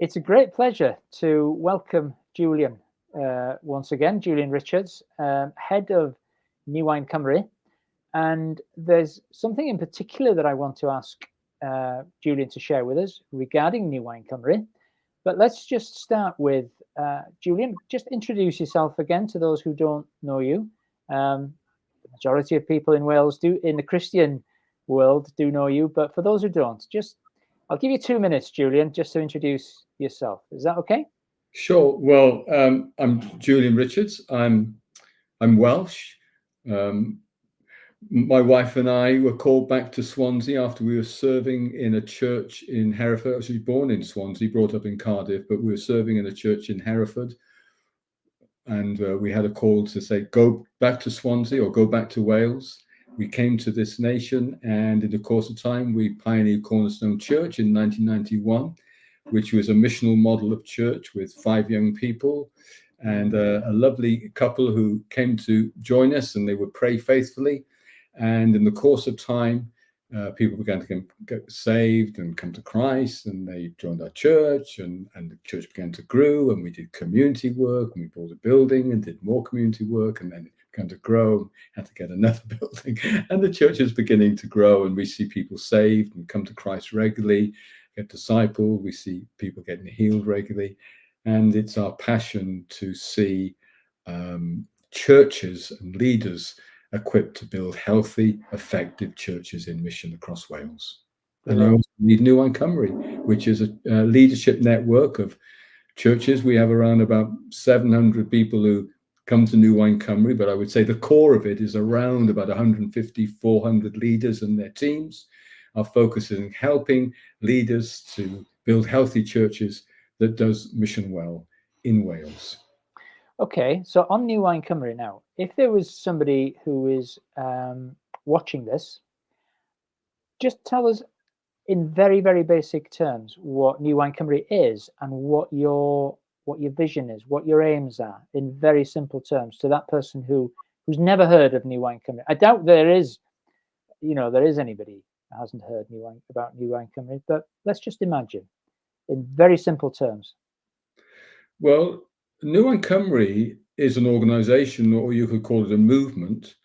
It's a great pleasure to welcome Julian once again, Julian Richards, head of New Wine Cymru. And there's something in particular that I want to ask Julian to share with us regarding New Wine Cymru. But let's just start with Julian. Just introduce yourself again to those who don't know you. The majority of people in Wales do, in the Christian world, do know you. But for those who don't, I'll give you 2 minutes, Julian, just to introduce yourself. Is that okay? Sure. Well, I'm Julian Richards. I'm Welsh. My wife and I were called back to Swansea after we were serving in a church in Hereford. I was born in Swansea, brought up in Cardiff, but we were serving in a church in Hereford. And we had a call to say, go back to Swansea or go back to Wales. We came to this nation, and in the course of time, we pioneered Cornerstone Church in 1991, which was a missional model of church with 5 young people and a lovely couple who came to join us, and they would pray faithfully. And in the course of time, people began to get saved and come to Christ, and they joined our church, and the church began to grow, and we did community work, and we bought a building and did more community work, and then it began to grow, had to get another building, and the church is beginning to grow, and we see people saved and come to Christ regularly, get discipled, we see people getting healed regularly, and it's our passion to see churches and leaders equipped to build healthy, effective churches in mission across Wales. And I also lead New Wine Cymru, which is a leadership network of churches. We have around about 700 people who come to New Wine Cymru, but I would say the core of it is around about 150, 400 leaders and their teams. Our focus is in helping leaders to build healthy churches that does mission well in Wales. Okay, so on New Wine Cymru now, if there was somebody who is watching this, just tell us in very, very basic terms what New Wine Cymru is and what your vision is, what your aims are, in very simple terms, to that person who's never heard of New Wine Cymru. I doubt there is anybody who hasn't heard about New Wine Cymru, but let's just imagine in very simple terms. Well, New Wine Cymru is an organisation, or you could call it a movement.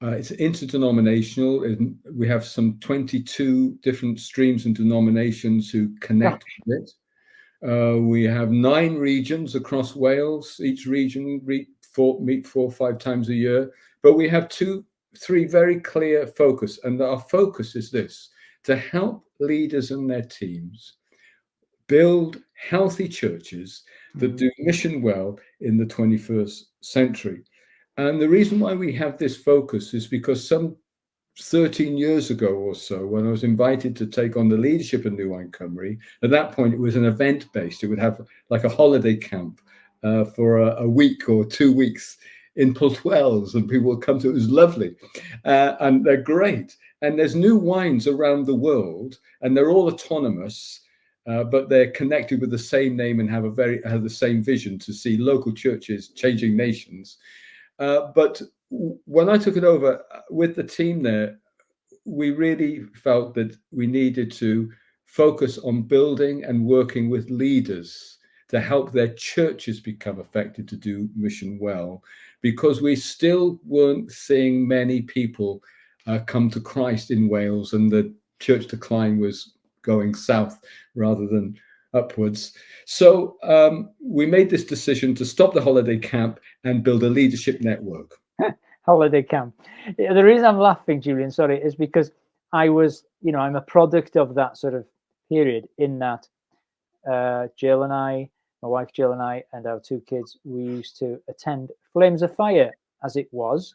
It's interdenominational. We have some 22 different streams and denominations who connect with it. We have 9 regions across Wales. Each region meet 4 or 5 times a year. But we have 3 very clear focus. And our focus is this: to help leaders and their teams build healthy churches that do mission well in the 21st century. And the reason why we have this focus is because some 13 years ago or so, when I was invited to take on the leadership of New Wine Cymru, at that point it was an event-based. It would have like a holiday camp for a week or 2 weeks in Pwllwells, and people would come to it. It was lovely, and they're great. And there's new wines around the world, and they're all autonomous. But they're connected with the same name and have the same vision to see local churches changing nations. But when I took it over with the team there, we really felt that we needed to focus on building and working with leaders to help their churches become effective to do mission well, because we still weren't seeing many people come to Christ in Wales, and the church decline was going south rather than upwards. So we made this decision to stop the holiday camp and build a leadership network. Holiday camp. The reason I'm laughing, Julian, sorry, is because I'm a product of that sort of period, in that Jill and I, my wife Jill and I, and our 2 kids, we used to attend Flames of Fire, as it was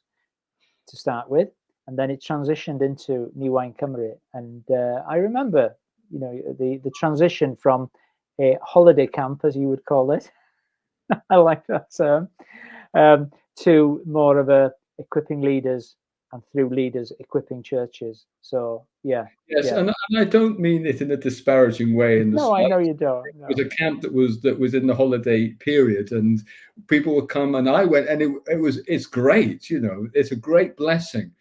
to start with, and then it transitioned into New Wine Cymru. And I remember the transition from a holiday camp, as you would call it, I like that term, to more of a equipping leaders, and through leaders equipping churches. So yes, and I don't mean it in a disparaging way. No, I know you don't. No. It was a camp that was in the holiday period, and people would come, and I went, and it's great, it's a great blessing.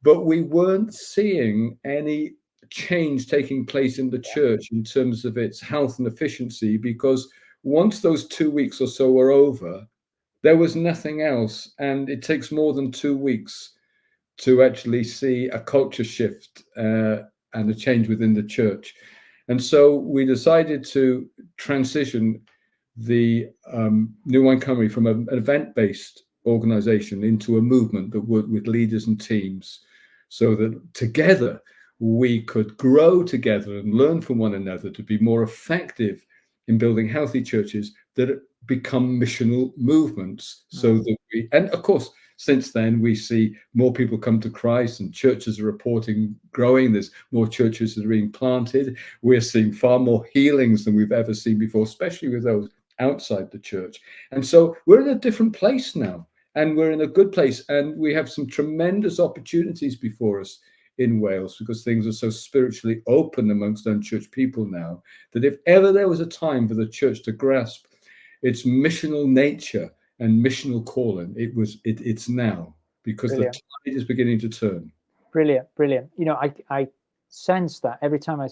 But we weren't seeing any change taking place in the church in terms of its health and efficiency, because once those 2 weeks or so were over, there was nothing else. And it takes more than 2 weeks to actually see a culture shift and a change within the church. And so we decided to transition the New Wine Cymru from an event-based organization into a movement that worked with leaders and teams, so that together we could grow together and learn from one another to be more effective in building healthy churches that become missional movements. So that we, and of course, since then we see more people come to Christ and churches are reporting growing. There's more churches that are being planted. We're seeing far more healings than we've ever seen before, especially with those outside the church. And so we're in a different place now, and we're in a good place, and we have some tremendous opportunities before us in Wales, because things are so spiritually open amongst unchurched people now, that if ever there was a time for the church to grasp its missional nature and missional calling, it's now, because Brilliant. the tide is beginning to turn. Brilliant. You know, I sense that every time I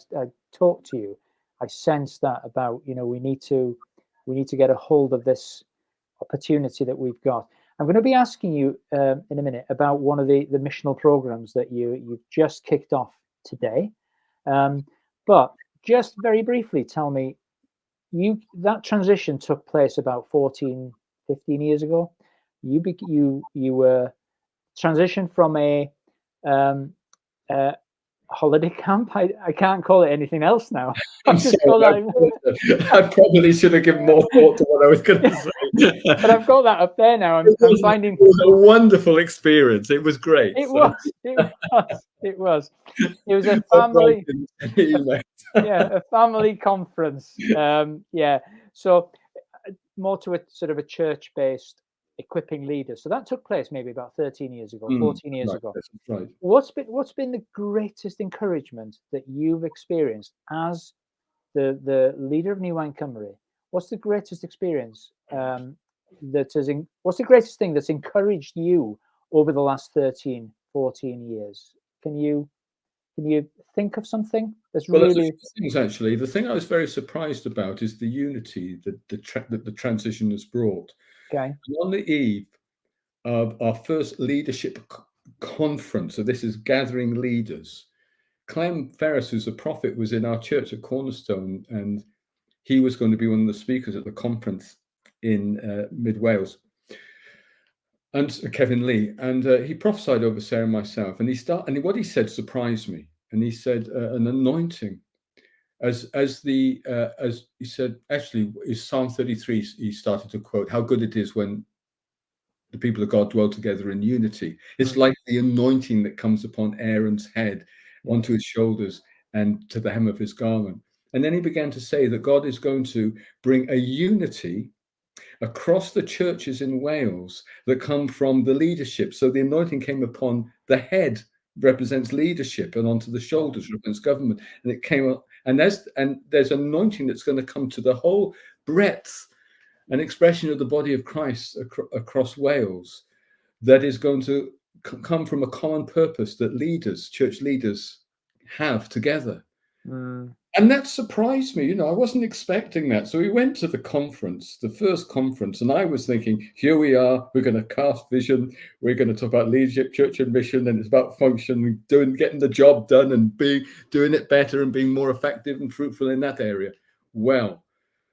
talk to you, I sense that about, you know, we need to get a hold of this opportunity that we've got. I'm going to be asking you in a minute about one of the missional programs that you've just kicked off today. But just very briefly, tell me, that transition took place about 14, 15 years ago. You were transitioned from a holiday camp. I can't call it anything else now. I'm sorry, I probably should have given more thought to what I was going to say. But I've got that up there now. I'm finding it was a wonderful experience. It was great. It was a family, a family conference. So more to a sort of a church-based equipping leaders. So that took place maybe about 13 years ago, 14 years ago. Right. What's been the greatest encouragement that you've experienced as the leader of New Wine Cymru? What's the greatest experience what's the greatest thing that's encouraged you over the last 13, 14 years? Can you think of something that's really... things, actually. The thing I was very surprised about is the unity that the transition has brought. Okay. And on the eve of our first leadership conference, so this is gathering leaders, Clem Ferris, who's a prophet, was in our church at Cornerstone, and he was going to be one of the speakers at the conference in Mid Wales, and Kevin Lee, and he prophesied over Sarah and myself, and what he said surprised me, and he said an anointing, as he said, actually, is Psalm 33. He started to quote how good it is when the people of God dwell together in unity. It's like the anointing that comes upon Aaron's head, onto his shoulders, and to the hem of his garment. And then he began to say that God is going to bring a unity across the churches in Wales that come from the leadership. So the anointing came upon the head, represents leadership, and onto the shoulders represents government. And it came up, and there's anointing that's going to come to the whole breadth and expression of the body of Christ across Wales, that is going to come from a common purpose that church leaders have together. And that surprised me. You know, I wasn't expecting that. So we went to the conference, the first conference, and I was thinking, here we are, we're going to cast vision, we're going to talk about leadership, church, and mission, and it's about function, getting the job done, and doing it better and being more effective and fruitful in that area. Well,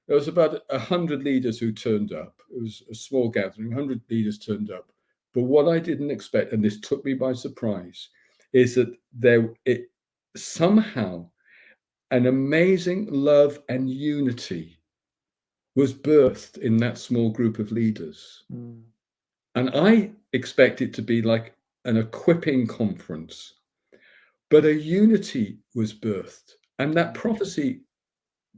there was about 100 leaders who turned up. It was a small gathering, 100 leaders turned up. But what I didn't expect, and this took me by surprise, is that somehow an amazing love and unity was birthed in that small group of leaders. And I expect it to be like an equipping conference, but a unity was birthed, and that prophecy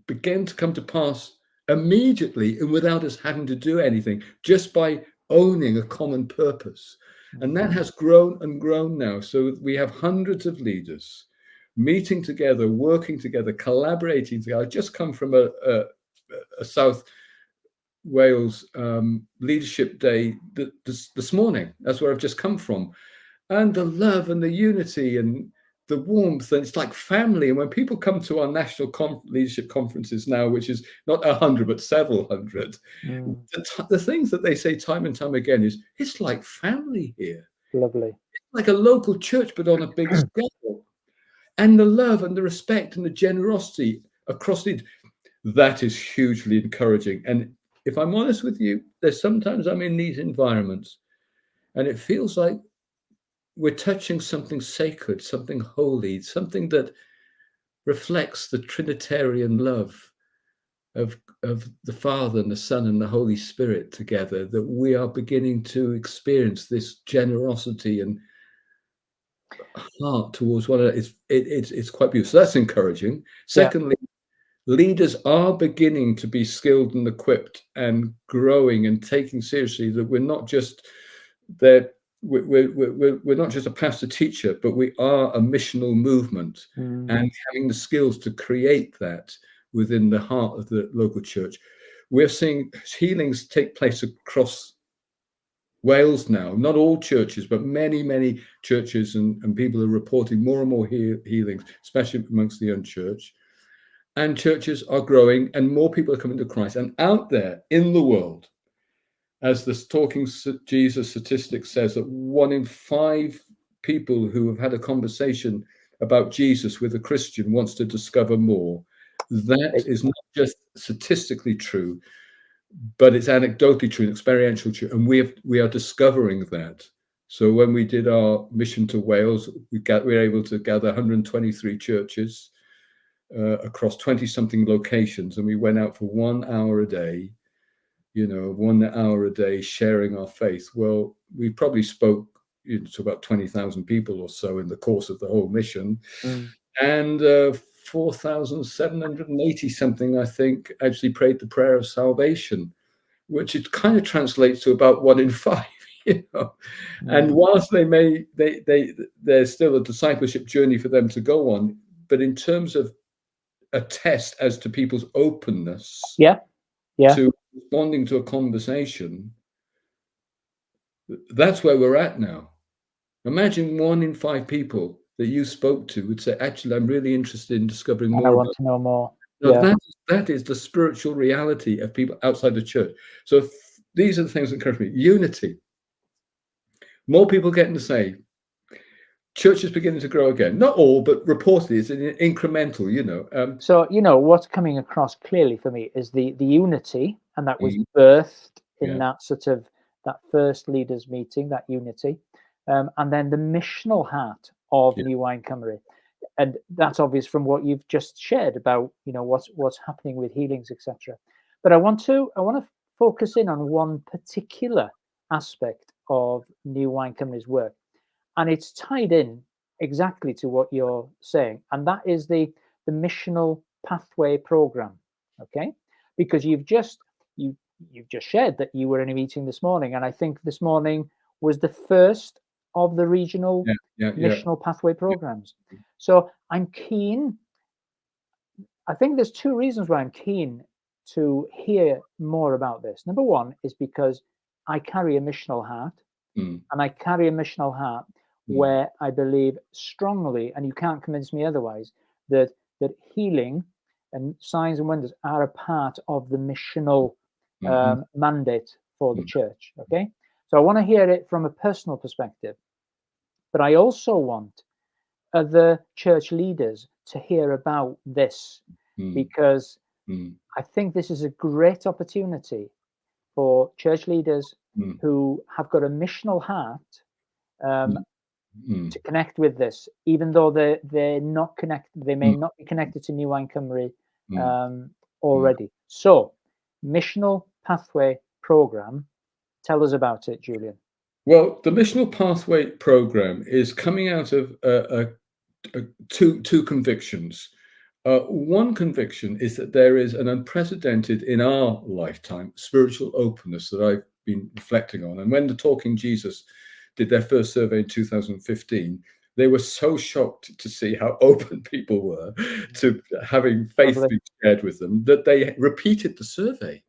began to come to pass immediately and without us having to do anything, just by owning a common purpose. And that has grown and grown now. So we have hundreds of leaders meeting together, working together, collaborating together. I just come from a South Wales leadership day this morning. That's where I've just come from. And the love and the unity and the warmth, and it's like family. And when people come to our national leadership conferences now, which is not 100 but several hundred, the things that they say time and time again is, it's like family here. Lovely. It's like a local church, but on a big scale. And the love and the respect and the generosity across that is hugely encouraging. And if I'm honest with you, there's sometimes I'm in these environments and it feels like we're touching something sacred, something holy, something that reflects the Trinitarian love of the Father and the Son and the Holy Spirit together, that we are beginning to experience this generosity and heart towards one another. It's quite beautiful. So that's encouraging. Secondly, leaders are beginning to be skilled and equipped and growing and taking seriously that we're not just there. We're not just a pastor teacher, but we are a missional movement, and having the skills to create that within the heart of the local church. We're seeing healings take place across Wales now. Not all churches, but many churches and people are reporting more and more healings, especially amongst the young church. And churches are growing and more people are coming to Christ. And out there in the world, as the Talking Jesus statistic says, that 1 in 5 people who have had a conversation about Jesus with a Christian wants to discover more. That is not just statistically true, but it's anecdotally true, experiential true. And we are discovering that. So when we did our mission to Wales, we were able to gather 123 churches across 20-something locations, and we went out for 1 hour a day, 1 hour a day sharing our faith. Well, we probably spoke to about 20,000 people or so in the course of the whole mission, and 4,780 something, I think, actually prayed the prayer of salvation, which it kind of translates to about 1 in 5. And whilst there's still a discipleship journey for them to go on, but in terms of a test as to people's openness to responding to a conversation, that's where we're at now. Imagine 1 in 5 people that you spoke to would say, actually, I'm really interested in discovering more. I want to know more. Now, that is the spiritual reality of people outside the church. So these are the things that encourage me. Unity. More people getting to say, church is beginning to grow again. Not all, but reportedly it's an incremental, So, what's coming across clearly for me is the unity, and that was birthed in that sort of that first leaders meeting, that unity, and then the missional heart of New Wine Cymru. And that's obvious from what you've just shared about, what's happening with healings, etc. But I want to focus in on one particular aspect of New Wine Cymru's work. And it's tied in exactly to what you're saying, and that is the Missional Pathway Programme. Okay, because you've just shared that you were in a meeting this morning, and I think this morning was the first of the regional Missional Pathway Programmes. So I'm keen. I think there's 2 reasons why I'm keen to hear more about this. Number one is because I carry a missional heart, and I carry a missional heart where I believe strongly, and you can't convince me otherwise, that healing and signs and wonders are a part of the missional mandate for the church. Okay, so I want to hear it from a personal perspective, but I also want other church leaders to hear about this, because I think this is a great opportunity for church leaders who have got a missional heart to connect with this, even though they're not connected. They may not be connected to New Wine Cymru already. So, Missional Pathway Programme, tell us about it, Julian. Well, the Missional Pathway Programme is coming out of two convictions. One conviction is that there is an unprecedented in our lifetime spiritual openness that I've been reflecting on. And when the Talking Jesus did their first survey in 2015, they were so shocked to see how open people were to having faith be shared with them that they repeated the survey.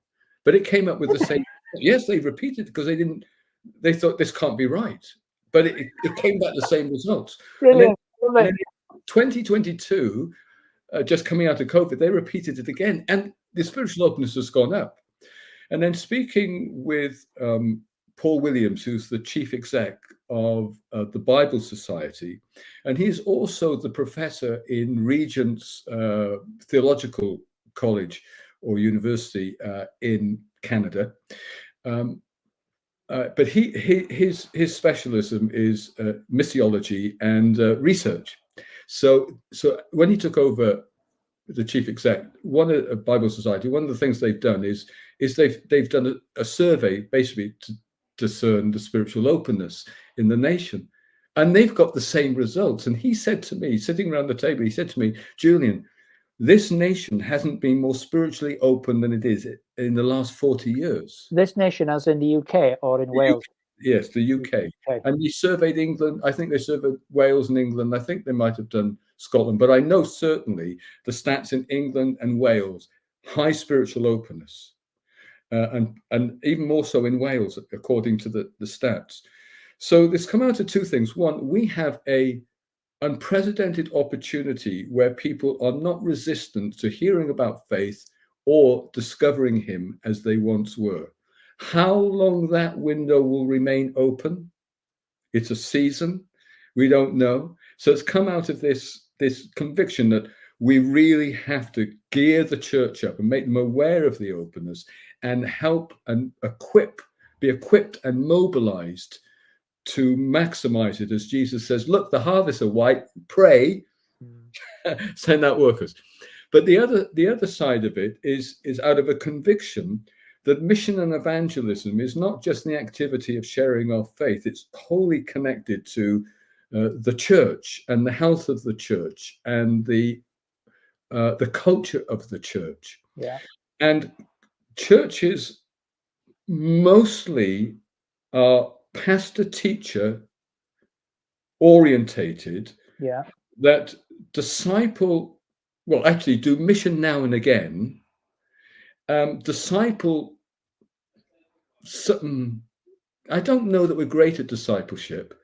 But it came up with the same. Yes, they repeated because they thought this can't be right. But it came back the same results. Brilliant. 2022, just coming out of COVID, they repeated it again, and the spiritual openness has gone up. And then speaking with Paul Williams, who's the chief exec of the Bible Society, and he's also the professor in Regent's Theological College or University in Canada. But his specialism is missiology and research. So when he took over the chief exec, one of Bible Society, one of the things they've done is they've done a survey basically to discern the spiritual openness in the nation, and they've got the same results. And he said to me, sitting around the table, he said to me, Julian, this nation hasn't been more spiritually open than it is in the last 40 years. This nation, as in the UK or in Wales? Yes, the UK. And he surveyed England. I think they surveyed Wales and England. I think they might have done Scotland, but I know certainly the stats in England and Wales, high spiritual openness, and even more so in Wales, according to the stats. So this come out to two things. One, we have a unprecedented opportunity where people are not resistant to hearing about faith or discovering him as they once were. How long that window will remain open, it's a season, we don't know. So it's come out of this conviction that we really have to gear the church up and make them aware of the openness and help and be equipped and mobilized to maximize it. As Jesus says, look, the harvests are white, pray, send out workers. But the other side of it is out of a conviction that mission and evangelism is not just the activity of sharing our faith, it's wholly connected to the church and the health of the church and the culture of the church. Yeah. And churches mostly are pastor-teacher orientated, that disciple, well, actually do mission now and again, disciple certain, I don't know that we're great at discipleship,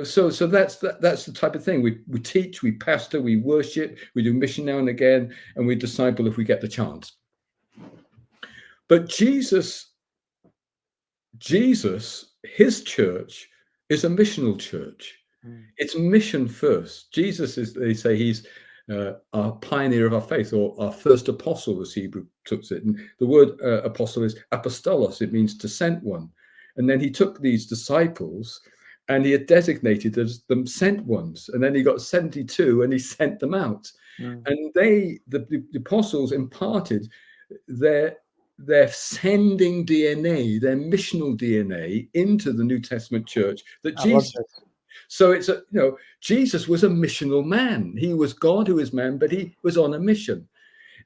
so that's the type of thing. We teach, we pastor, we worship, we do mission now and again, and we disciple if we get the chance. But Jesus, his church is a missional church. It's mission first. Jesus is, they say, he's our pioneer of our faith, or our first apostle, as Hebrew puts it. And the word apostle is apostolos. It means to sent one. And then he took these disciples and he had designated them sent ones. And then he got 72 and he sent them out. And the apostles imparted their sending DNA, their missional DNA into the New Testament church that Jesus. So it's Jesus was a missional man. He was God who is man, but he was on a mission.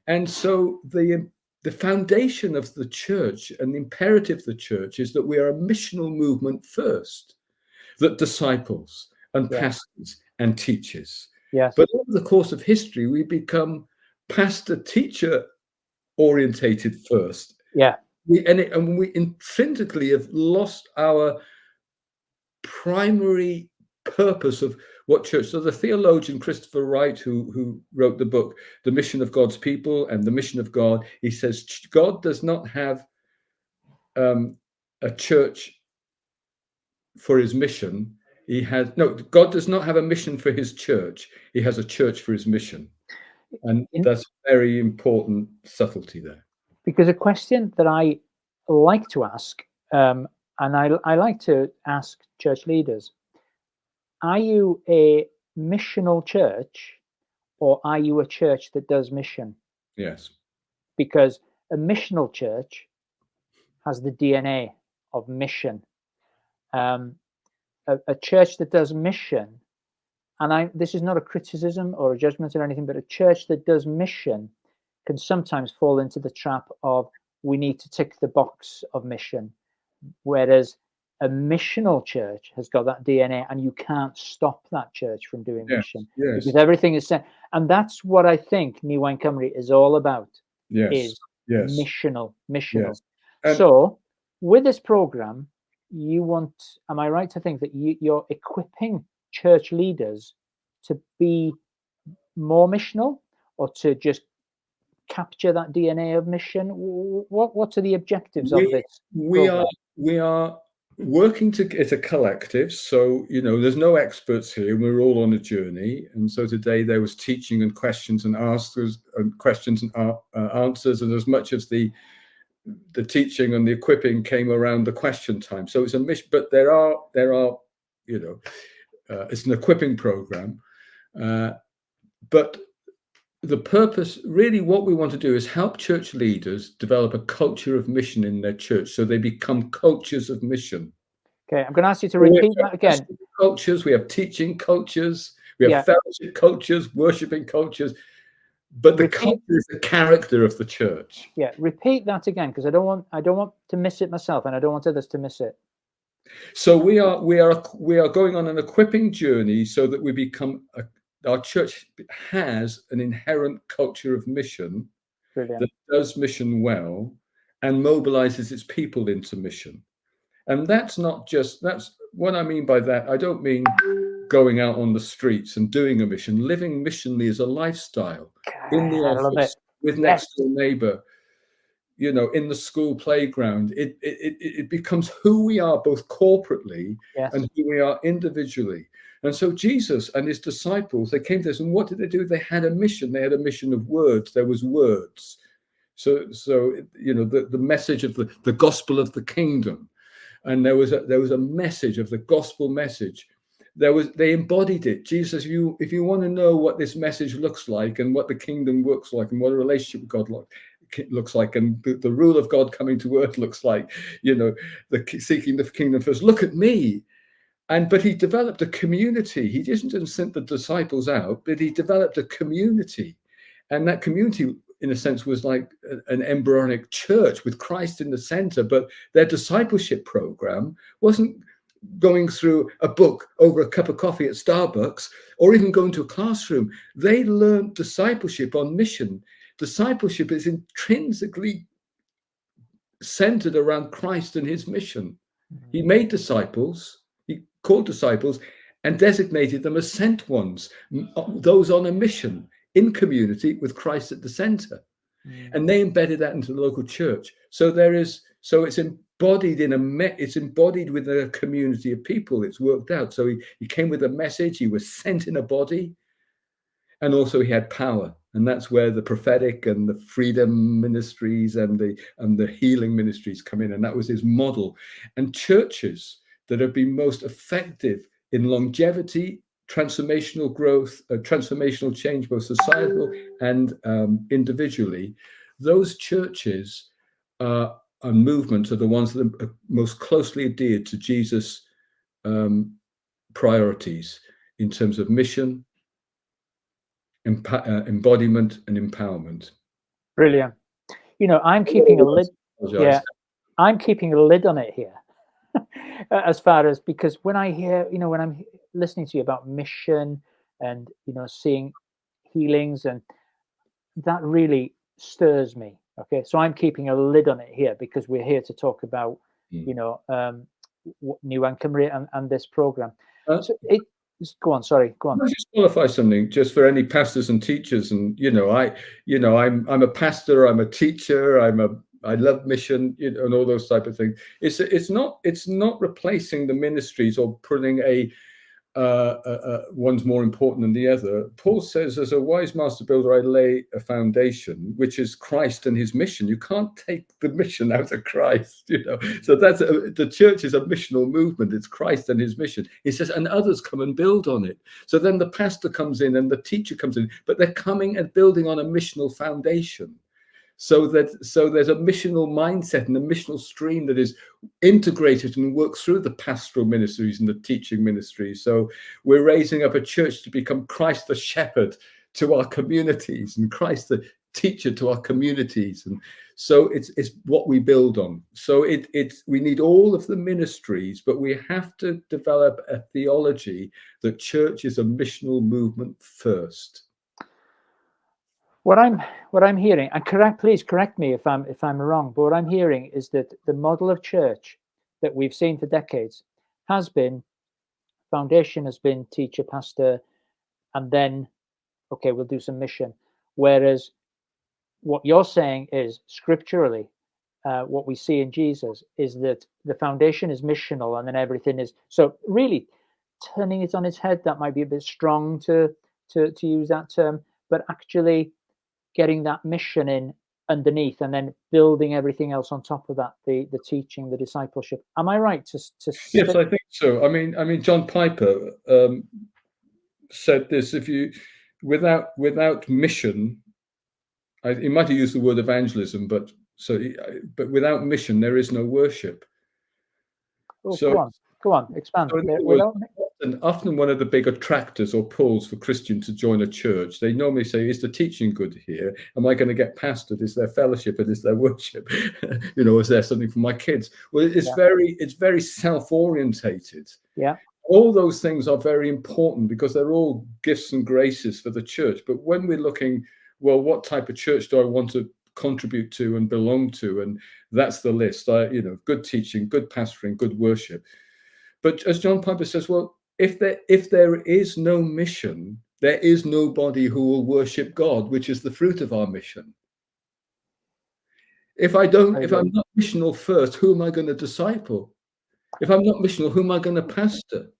And so the foundation of the church and the imperative of the church is that we are a missional movement first, that disciples and pastors and teaches. Yes. But over the course of history, we become pastor-teacher orientated first. Yeah. And we intrinsically have lost our primary purpose of what church. So the theologian Christopher Wright, who wrote the book The Mission of God's People and the Mission of God, he says God does not have a church for his mission. God does not have a mission for his church. He has a church for his mission. And that's very important subtlety there. Because a question that I like to ask, and I like to ask church leaders, are you a missional church, or are you a church that does mission? Yes. Because a missional church has the DNA of mission. A church that does mission, and this is not a criticism or a judgment or anything, but a church that does mission can sometimes fall into the trap of we need to tick the box of mission, whereas a missional church has got that DNA, and you can't stop that church from doing mission because everything is sent. And that's what I think New Wine Cymru is all about. Is missional. Yes. So with this program, you want, am I right to think that you're equipping church leaders to be more missional, or to just capture that DNA of mission? What are the objectives of this program? We are working to. It's a collective, so there's no experts here. We're all on a journey, and so today there was teaching and questions and answers, answers, and as much as the teaching and the equipping came around the question time. So it's a mission, but there are it's an equipping program, but the purpose, really what we want to do is help church leaders develop a culture of mission in their church so they become coaches of mission. Okay, I'm going to ask you to repeat that again. Cultures, we have teaching cultures, we have fellowship cultures, worshiping cultures, but the culture is the character of the church. Yeah, repeat that again, because I don't want to miss it myself, and I don't want others to miss it. So we are going on an equipping journey so that we become our church has an inherent culture of mission. Brilliant. That does mission well and mobilizes its people into mission. And that's what I mean by that. I don't mean going out on the streets and doing a mission. Living missionally is a lifestyle in the office, with next door neighbor, in the school playground. It becomes who we are both corporately and who we are individually. And so Jesus and his disciples, they came to this, and what did they do? They had a mission. They had a mission of words. There was words. So the message of the gospel of the kingdom, and there was a message of the gospel message. They embodied it. Jesus, if you want to know what this message looks like and what the kingdom looks like and what a relationship with God looks like and the rule of God coming to earth looks like, seeking the kingdom first, look at me. But he developed a community. He didn't send the disciples out, but he developed a community. And that community, in a sense, was like an embryonic church with Christ in the center. But their discipleship program wasn't going through a book over a cup of coffee at Starbucks or even going to a classroom. They learned discipleship on mission. Discipleship is intrinsically centered around Christ and his mission. He made disciples. He called disciples and designated them as sent ones, those on a mission in community with Christ at the center. And they embedded that into the local church. So it's embodied it's embodied with a community of people. It's worked out. So he came with a message. He was sent in a body, and also he had power. And that's where the prophetic and the freedom ministries and the healing ministries come in. And that was his model. And churches that have been most effective in longevity, transformational growth, transformational change, both societal and individually, those churches and movements are the ones that are most closely adhered to Jesus' priorities in terms of mission, embodiment, and empowerment. Brilliant. I'm keeping a lid. Yeah, I'm keeping a lid on it here. As far as, because when I hear, when I'm listening to you about mission and, seeing healings, and that really stirs me. Okay. So I'm keeping a lid on it here because we're here to talk about, New Wine Cymru and this program. So go on. Sorry, go on. Can I just qualify something just for any pastors and teachers? And, I'm a pastor, I'm a teacher, I love mission, and all those type of things. It's not replacing the ministries or putting one's more important than the other. Paul says, as a wise master builder, I lay a foundation, which is Christ and his mission. You can't take the mission out of Christ, So the church is a missional movement. It's Christ and his mission. He says, and others come and build on it. So then the pastor comes in and the teacher comes in, but they're coming and building on a missional foundation. So there's a missional mindset and a missional stream that is integrated and works through the pastoral ministries and the teaching ministries. So we're raising up a church to become Christ the shepherd to our communities and Christ the teacher to our communities. And so it's what we build on. So we need all of the ministries, but we have to develop a theology that church is a missional movement first. What I'm hearing, and please correct me if I'm wrong, but what I'm hearing is that the model of church that we've seen for decades foundation has been teacher, pastor, and then okay, we'll do some mission. Whereas what you're saying is scripturally, what we see in Jesus is that the foundation is missional, and then everything is, so really turning it on its head. That might be a bit strong to use that term, but actually getting that mission in underneath, and then building everything else on top of that, the teaching, the discipleship. Am I right to Yes, I think so. I mean, John Piper said this: if you without mission, he might have used the word evangelism, but without mission, there is no worship. Oh, So go on, expand. So often one of the big attractors or pulls for Christian to join a church, they normally say, is the teaching good here? Am I going to get pastored? Is there fellowship and is there worship? Is there something for my kids? Well, it's very self-orientated. Yeah. All those things are very important because they're all gifts and graces for the church. But when we're looking, well, what type of church do I want to contribute to and belong to? And that's the list. Good teaching, good pastoring, good worship. But as John Piper says, well, if there is no mission, there is nobody who will worship God, which is the fruit of our mission. If I'm not missional first, who am I going to disciple? If I'm not missional, who am I going to pastor?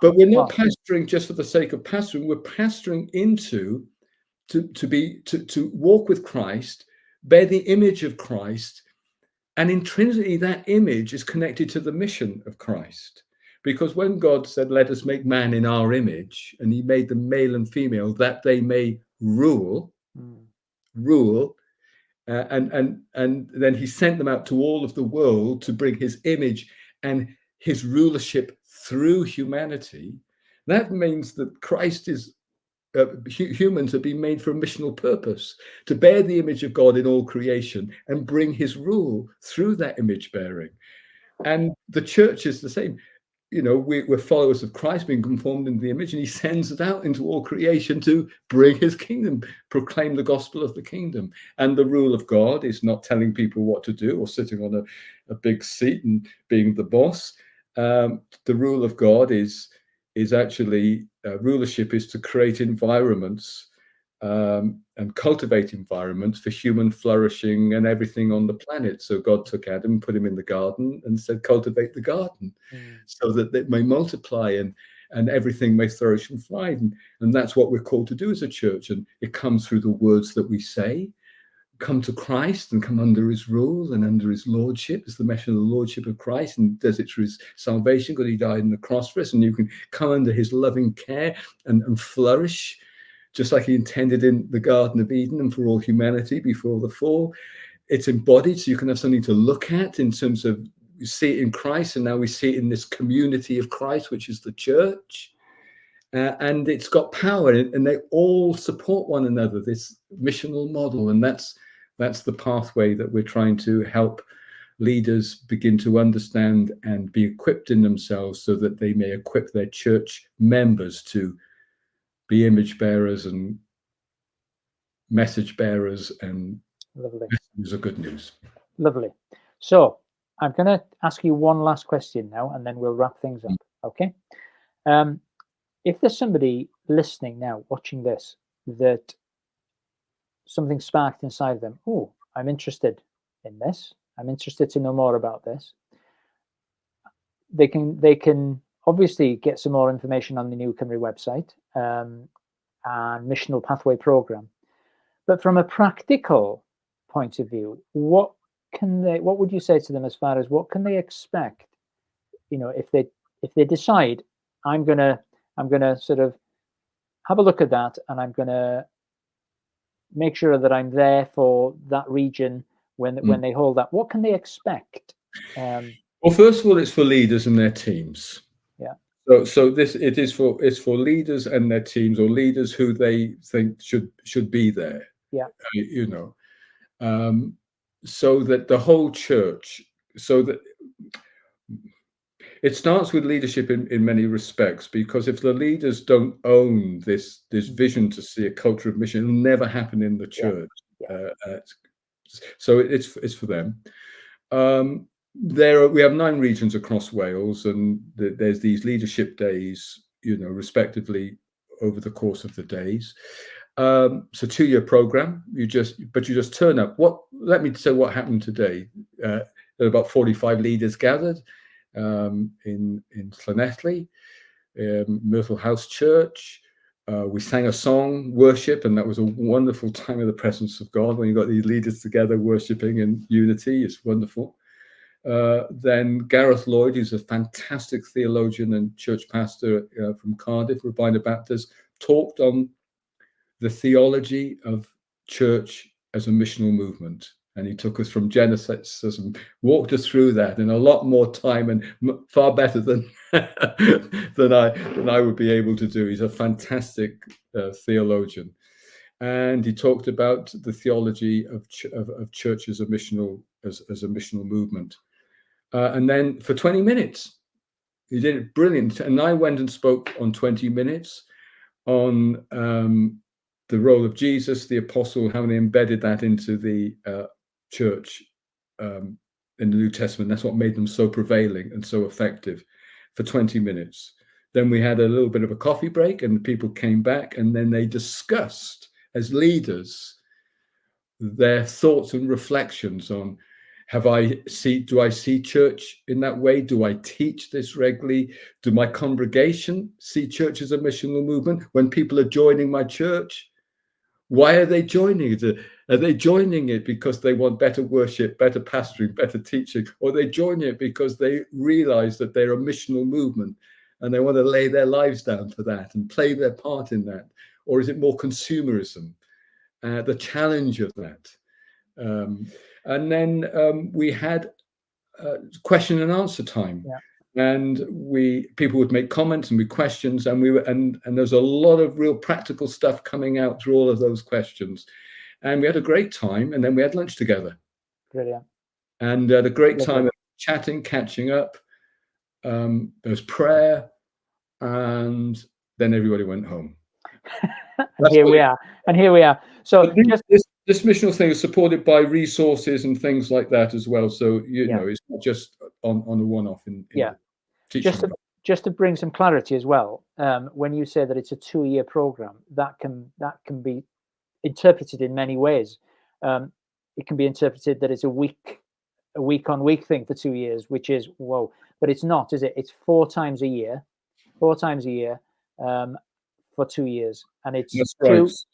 But we're not pastoring just for the sake of pastoring. We're pastoring into to walk with Christ, bear the image of Christ, and intrinsically that image is connected to the mission of Christ. Because when God said, let us make man in our image, and he made them male and female, that they may rule, and then he sent them out to all of the world to bring his image and his rulership through humanity. That means that Christ is humans have been made for a missional purpose, to bear the image of God in all creation and bring his rule through that image bearing. And the church is the same. We're followers of Christ, being conformed into the image, and he sends it out into all creation to bring his kingdom, proclaim the gospel of the kingdom. And the rule of God is not telling people what to do or sitting on a big seat and being the boss. The rule of God is actually rulership is to create environments and cultivate environments for human flourishing and everything on the planet. So God took Adam, put him in the garden, and said, cultivate the garden so that it may multiply and everything may flourish and thrive. And that's what we're called to do as a church. And it comes through the words that we say. Come to Christ and come under his rule and under his lordship. It's the mission of the lordship of Christ, and does it through his salvation, because he died on the cross for us, and you can come under his loving care and flourish just like he intended in the Garden of Eden and for all humanity before the fall. It's embodied, so you can have something to look at in terms of, you see it in Christ, and now we see it in this community of Christ, which is the church. And it's got power, and they all support one another, this missional model. And that's the pathway that we're trying to help leaders begin to understand and be equipped in themselves, so that they may equip their church members to be image bearers and message bearers and messengers of good news. Lovely. So I'm going to ask you one last question now, and then we'll wrap things up. Okay. If there's somebody listening now, watching this, that something sparked inside them, oh, I'm interested in this, I'm interested to know more about this, they can obviously get some more information on the New Cymru website and Missional Pathway Programme. But from a practical point of view, what would you say to them as far as what can they expect? If they decide, I'm gonna sort of have a look at that, and I'm gonna make sure that I'm there for that region when they hold that. What can they expect? Well, first of all, it's for leaders and their teams. Yeah. So it's for leaders and their teams, or leaders who they think should be there. Yeah. So that the whole church, so that it starts with leadership in many respects, because if the leaders don't own this vision to see a culture of mission, it'll never happen in the church. So it's for them. We have 9 regions across Wales, and there's these leadership days, respectively, over the course of the days. It's a 2-year program. You just turn up. Let me say what happened today. There were about 45 leaders gathered in Llanelli, Myrtle House Church. We sang a song, worship, and that was a wonderful time of the presence of God when you got these leaders together worshiping in unity. It's wonderful. Then Gareth Lloyd, who's a fantastic theologian and church pastor from Cardiff, Rabbi Baptist, talked on the theology of church as a missional movement. And he took us from Genesis and walked us through that in a lot more time and far better than than I would be able to do. He's a fantastic theologian, and he talked about the theology of church as a missional movement. And then for 20 minutes, he did it brilliant. And I went and spoke on 20 minutes on the role of Jesus, the apostle, how they embedded that into the church in the New Testament. That's what made them so prevailing and so effective for 20 minutes. Then we had a little bit of a coffee break and people came back, and then they discussed as leaders their thoughts and reflections on, do I see church in that way? Do I teach this regularly? Do my congregation see church as a missional movement? When people are joining my church, why are they joining it? Are they joining it because they want better worship, better pastoring, better teaching? Or are they joining it because they realize that they're a missional movement and they want to lay their lives down for that and play their part in that? Or is it more consumerism? The challenge of that. And then we had question and answer time. Yeah. And people would make comments and we questions, and and there's a lot of real practical stuff coming out through all of those questions. And we had a great time, and then we had lunch together. Brilliant. And had a great time chatting, catching up. There was prayer, and then everybody went home. And here we are. So this missional thing is supported by resources and things like that as well. So you know, it's not just on a one-off in teaching. Just to bring some clarity as well, when you say that it's a 2-year program, that can be interpreted in many ways. It can be interpreted that it's a week-on-week thing for 2 years, which is whoa, but it's not, is it? It's 4 times a year for 2 years, and it's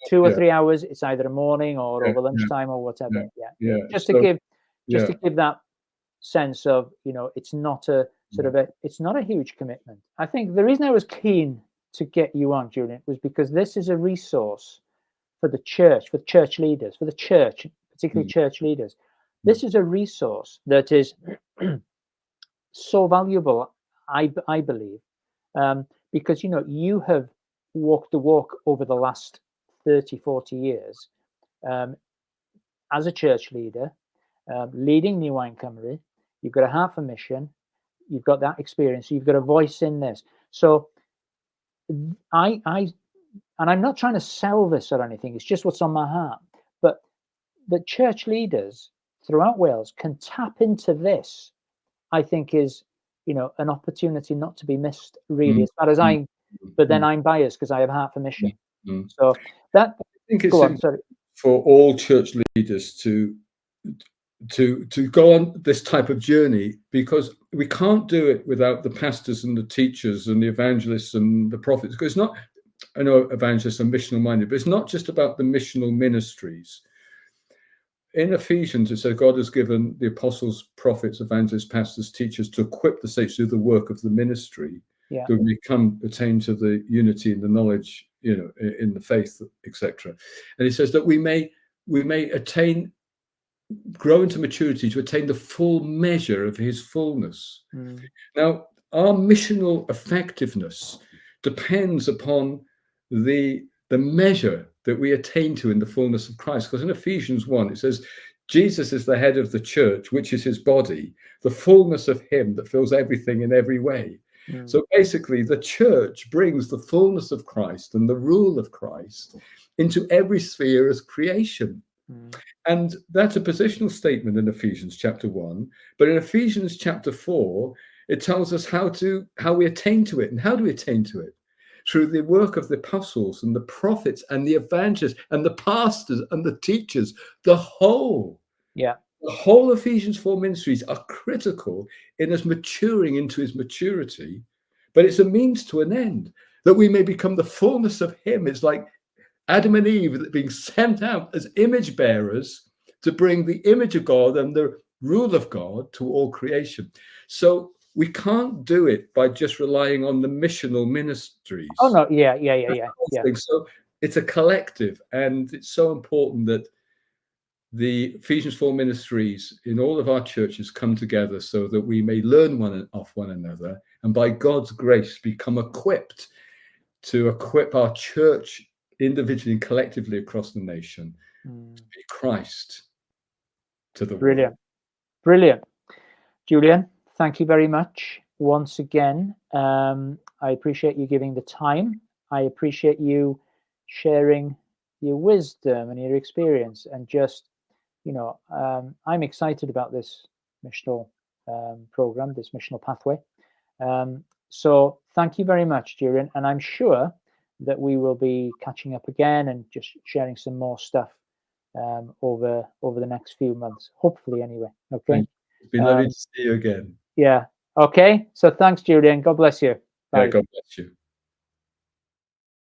two or 3 hours. It's either a morning or over lunchtime or whatever. Just to give that sense of, you know, it's not a it's not a huge commitment. I think the reason I was keen to get you on, Julian, was because this is a resource for the church, for church leaders, for the church, particularly church leaders. This is a resource that is so valuable, I believe, because, you know, you have walked the walk over the last 30, 40 years as a church leader, leading New Wine Cymru. You've got a half a mission, you've got that experience, you've got a voice in this. So and I'm not trying to sell this or anything, it's just what's on my heart. But the church leaders throughout Wales can tap into this, I think, is, you know, an opportunity not to be missed, really, as far as but then I'm biased because I have half a mission. So that, I think it's for all church leaders to go on this type of journey, because we can't do it without the pastors and the teachers and the evangelists and the prophets. Because it's not, I know evangelists are missional minded, but it's not just about the missional ministries. In Ephesians, it says God has given the apostles, prophets, evangelists, pastors, teachers to equip the saints to do the work of the ministry, to attain to the unity and the knowledge, you know, in the faith, etc. And he says that we may grow into maturity to attain the full measure of his fullness. Now, our missional effectiveness depends upon the measure that we attain to in the fullness of Christ. Because in Ephesians 1, it says, Jesus is the head of the church, which is his body, the fullness of him that fills everything in every way. So basically, the church brings the fullness of Christ and the rule of Christ into every sphere of creation. And that's a positional statement in Ephesians chapter 1. But in Ephesians chapter 4, it tells us how we attain to it. And how do we attain to it? through the work of the apostles and the prophets and the evangelists and the pastors and the teachers. The whole Ephesians 4 ministries are critical in us maturing into his maturity, but it's a means to an end, that we may become the fullness of him. It's like Adam and Eve being sent out as image bearers to bring the image of God and the rule of God to all creation. So we can't do it by just relying on the missional ministries. Oh no, yeah. So it's a collective, and it's so important that the Ephesians 4 ministries in all of our churches come together so that we may learn off one another, and by God's grace become equipped to equip our church individually and collectively across the nation to be Christ to the world. Brilliant. Julian, thank you very much once again. I appreciate you giving the time. I appreciate you sharing your wisdom and your experience, and just, I'm excited about this missional program, this missional pathway. So thank you very much, Julian, and I'm sure that we will be catching up again and just sharing some more stuff over the next few months, hopefully anyway. Okay. It's been lovely to see you again. Yeah. Okay. So thanks, Julian. God bless you. Bye. Yeah, God bless you.